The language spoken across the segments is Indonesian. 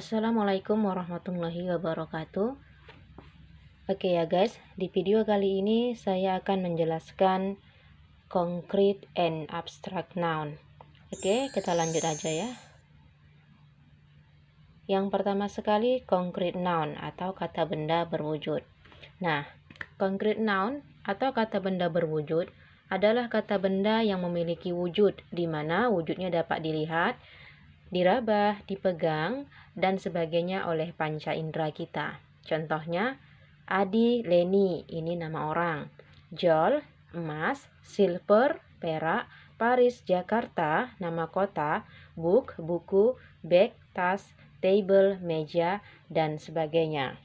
Assalamualaikum warahmatullahi wabarakatuh. Oke ya guys, di video kali ini saya akan menjelaskan concrete and abstract noun. Oke, kita lanjut aja ya. Yang pertama sekali, concrete noun atau kata benda berwujud. Nah, concrete noun atau kata benda berwujud adalah kata benda yang memiliki wujud, di mana wujudnya dapat dilihat, diraba, dipegang, dan sebagainya oleh panca indera kita. Contohnya, Adi, Leni, ini nama orang. Jol, emas. Silver, perak. Paris, Jakarta, nama kota. Book, buku. Bag, tas. Table, meja, dan sebagainya.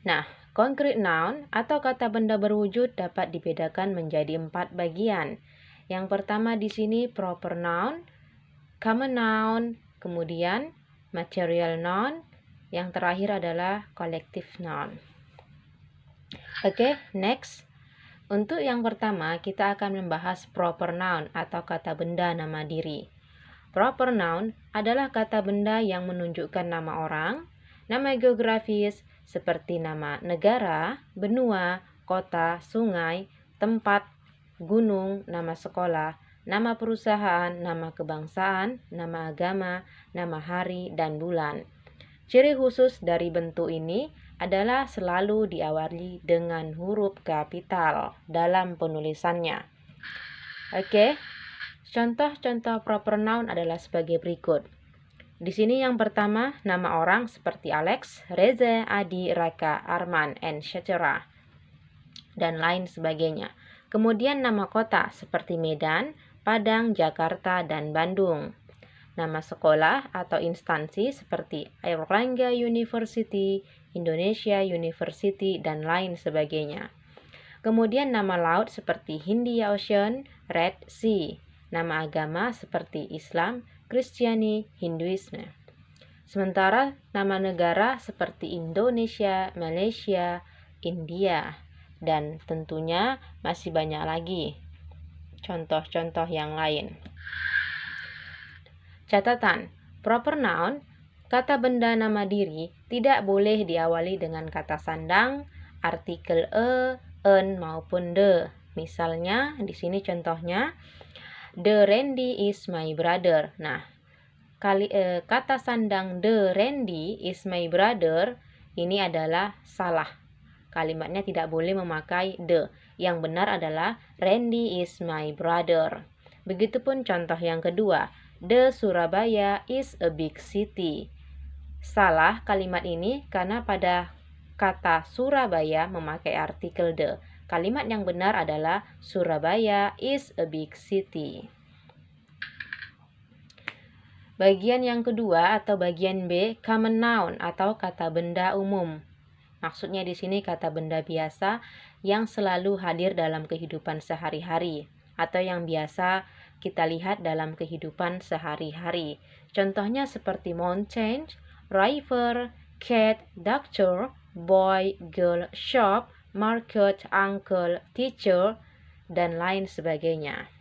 Nah, concrete noun atau kata benda berwujud dapat dibedakan menjadi 4 bagian. Yang pertama di sini proper noun, common noun, kemudian material noun, yang terakhir adalah collective noun. Oke, next. Untuk yang pertama, kita akan membahas proper noun atau kata benda nama diri. Proper noun adalah kata benda yang menunjukkan nama orang, nama geografis seperti nama negara, benua, kota, sungai, tempat, gunung, nama sekolah, nama perusahaan, nama kebangsaan, nama agama, nama hari, dan bulan. Ciri khusus dari bentuk ini adalah selalu diawali dengan huruf kapital dalam penulisannya. Oke, contoh-contoh proper noun adalah sebagai berikut. Di sini yang pertama, nama orang seperti Alex, Reza, Adi, Raka, Arman, etc. dan lain sebagainya. Kemudian nama kota seperti Medan, Padang, Jakarta, dan Bandung. Nama sekolah atau instansi seperti Airlangga University, Indonesia University, dan lain sebagainya. Kemudian nama laut seperti Hindia Ocean, Red Sea. Nama agama seperti Islam, Kristiani, Hinduisme. Sementara nama negara seperti Indonesia, Malaysia, India, dan tentunya masih banyak lagi contoh-contoh yang lain. Catatan, proper noun, kata benda nama diri, tidak boleh diawali dengan kata sandang, artikel en maupun de. Misalnya, di sini contohnya, The Randy is my brother. Nah, kata sandang The Randy is my brother ini adalah salah. Kalimatnya tidak boleh memakai the. Yang benar adalah Randy is my brother. Begitupun contoh yang kedua, The Surabaya is a big city. Salah kalimat ini karena pada kata Surabaya memakai artikel the. Kalimat yang benar adalah Surabaya is a big city. Bagian yang kedua atau bagian B, common noun atau kata benda umum. Maksudnya di sini kata benda biasa yang selalu hadir dalam kehidupan sehari-hari atau yang biasa kita lihat dalam kehidupan sehari-hari. Contohnya seperti mountain, river, cat, doctor, boy, girl, shop, market, uncle, teacher, dan lain sebagainya.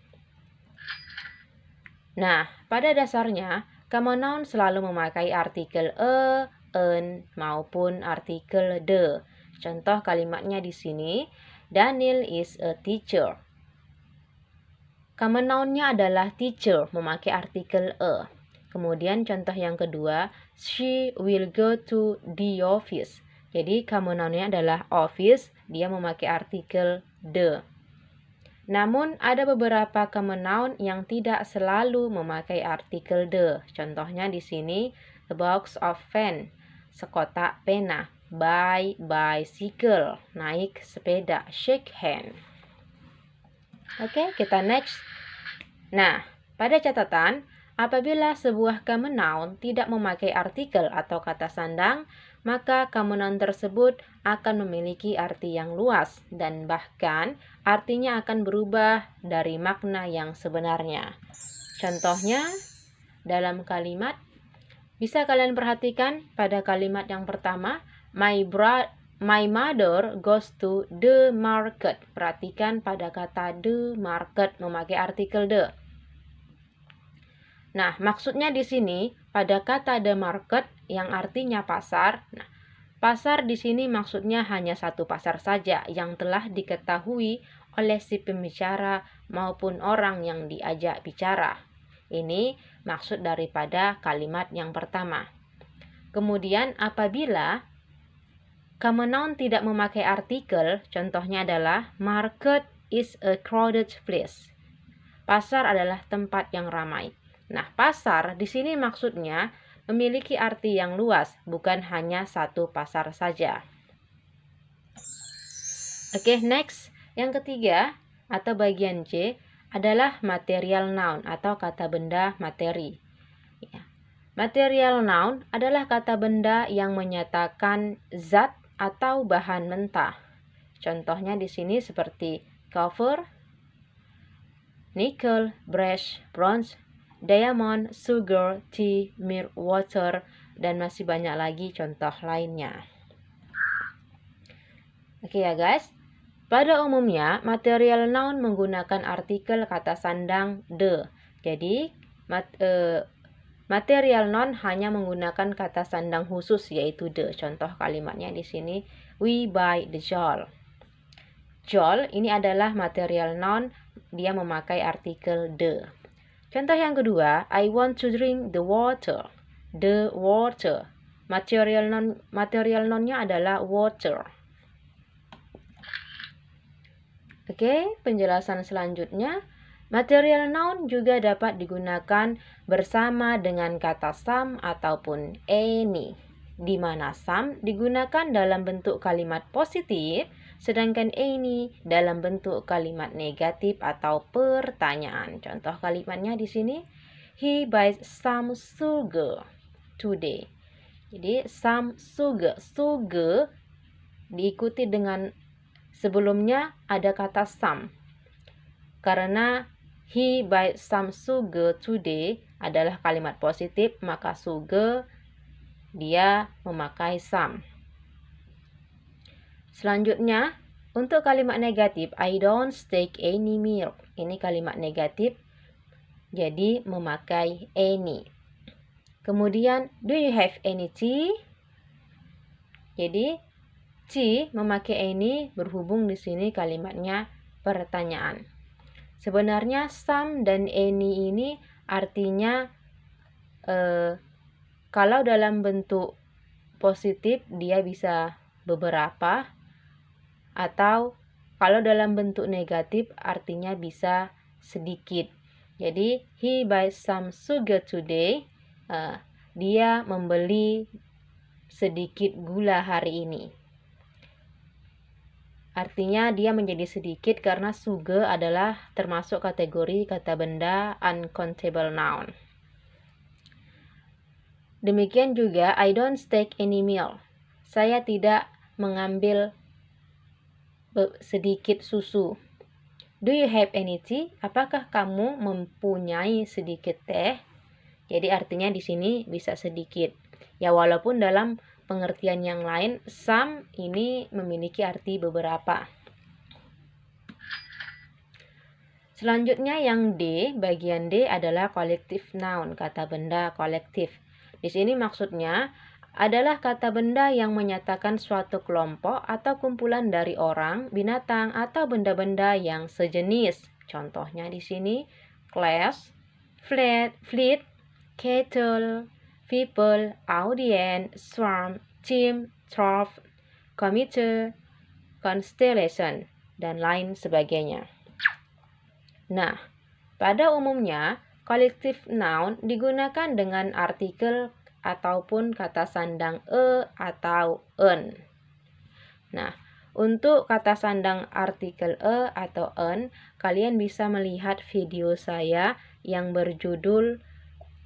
Nah, pada dasarnya, common noun selalu memakai artikel en, maupun artikel de. Contoh kalimatnya di sini, Daniel is a teacher. Common noun-nya adalah teacher, memakai artikel e. Kemudian contoh yang kedua, she will go to the office. Jadi common noun-nya adalah office, dia memakai artikel the. Namun ada beberapa common noun yang tidak selalu memakai artikel the. Contohnya di sini a box of pen, sekotak pena, buy bicycle, naik sepeda, shake hand. Oke, kita next. Nah, pada catatan, apabila sebuah common noun tidak memakai artikel atau kata sandang, maka common noun tersebut akan memiliki arti yang luas dan bahkan artinya akan berubah dari makna yang sebenarnya. Contohnya, dalam kalimat, bisa kalian perhatikan pada kalimat yang pertama, my mother goes to the market. Perhatikan pada kata the market memakai artikel the. Nah, maksudnya di sini pada kata the market yang artinya pasar. Nah, pasar di sini maksudnya hanya satu pasar saja yang telah diketahui oleh si pembicara maupun orang yang diajak bicara. Ini maksud daripada kalimat yang pertama. Kemudian apabila common noun tidak memakai artikel, contohnya adalah market is a crowded place. Pasar adalah tempat yang ramai. Nah, pasar di sini maksudnya memiliki arti yang luas, bukan hanya satu pasar saja. Oke, next. Yang ketiga atau bagian C adalah material noun atau kata benda materi. Ya. Material noun adalah kata benda yang menyatakan zat atau bahan mentah. Contohnya di sini seperti copper, nickel, brass, bronze, diamond, sugar, tea, milk, water, dan masih banyak lagi contoh lainnya. Oke ya guys, pada umumnya material noun menggunakan artikel kata sandang the. Jadi material noun hanya menggunakan kata sandang khusus yaitu the. Contoh kalimatnya di sini, we buy the doll. Doll ini adalah material noun, dia memakai artikel the. Contoh yang kedua, I want to drink the water. The water. Material noun-nya adalah water. Oke, penjelasan selanjutnya. Material noun juga dapat digunakan bersama dengan kata some ataupun any, di mana some digunakan dalam bentuk kalimat positif, sedangkan any dalam bentuk kalimat negatif atau pertanyaan. Contoh kalimatnya di sini, he buys some sugar today. Jadi some sugar, sugar diikuti dengan sebelumnya ada kata some. Karena he buys some sugar today adalah kalimat positif, maka sugar dia memakai some. Selanjutnya, untuk kalimat negatif, I don't take any milk. Ini kalimat negatif, jadi memakai any. Kemudian, do you have any tea? Jadi, tea memakai any berhubung di sini kalimatnya pertanyaan. Sebenarnya some dan any ini artinya kalau dalam bentuk positif dia bisa beberapa, atau kalau dalam bentuk negatif artinya bisa sedikit. Jadi he buys some sugar today, dia membeli sedikit gula hari ini. Artinya dia menjadi sedikit karena sugar adalah termasuk kategori kata benda uncountable noun. Demikian juga I don't take any milk. Saya tidak mengambil sedikit susu. Do you have any tea? Apakah kamu mempunyai sedikit teh? Jadi artinya di sini bisa sedikit. Ya walaupun dalam pengertian yang lain some ini memiliki arti beberapa. Selanjutnya yang D, bagian D adalah collective noun, kata benda kolektif. Di sini maksudnya adalah kata benda yang menyatakan suatu kelompok atau kumpulan dari orang, binatang, atau benda-benda yang sejenis. Contohnya di sini class, fleet, cattle, people, audience, swarm, team, trough, committee, constellation, dan lain sebagainya. Nah, pada umumnya collective noun digunakan dengan artikel ataupun kata sandang atau en. Nah, untuk kata sandang artikel atau en, kalian bisa melihat video saya yang berjudul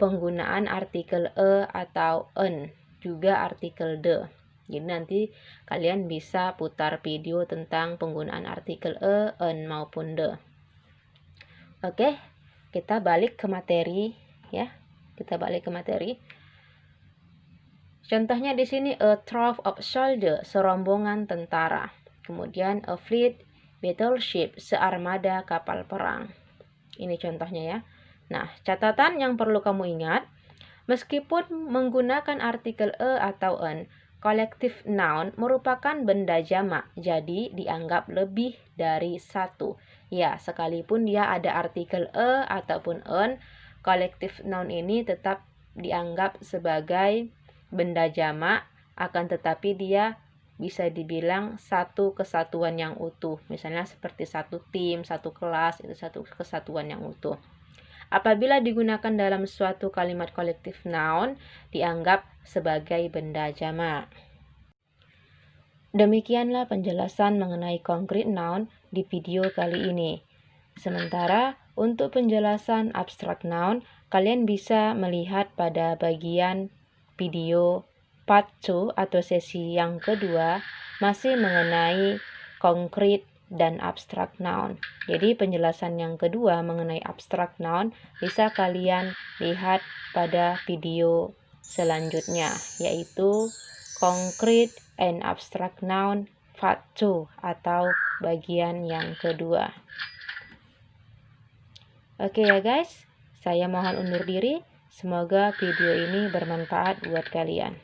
penggunaan artikel atau en, juga artikel the. Jadi nanti kalian bisa putar video tentang penggunaan artikel en maupun the. Oke, kita balik ke materi ya. Kita balik ke materi. Contohnya di sini a troop of soldiers, serombongan tentara. Kemudian a fleet battleship, searmada kapal perang. Ini contohnya ya. Nah, catatan yang perlu kamu ingat, meskipun menggunakan artikel e atau en, collective noun merupakan benda jamak, jadi dianggap lebih dari satu. Ya, sekalipun dia ada artikel e ataupun en, collective noun ini tetap dianggap sebagai benda jamak, akan tetapi dia bisa dibilang satu kesatuan yang utuh. Misalnya seperti satu tim, satu kelas, itu satu kesatuan yang utuh. Apabila digunakan dalam suatu kalimat collective noun, dianggap sebagai benda jamak. Demikianlah penjelasan mengenai concrete noun di video kali ini. Sementara untuk penjelasan abstract noun, kalian bisa melihat pada bagian video part 2 atau sesi yang kedua masih mengenai concrete dan abstract noun. Jadi penjelasan yang kedua mengenai abstract noun bisa kalian lihat pada video selanjutnya, yaitu concrete and abstract noun part 2 atau bagian yang kedua. Oke ya guys, saya mohon undur diri. Semoga video ini bermanfaat buat kalian.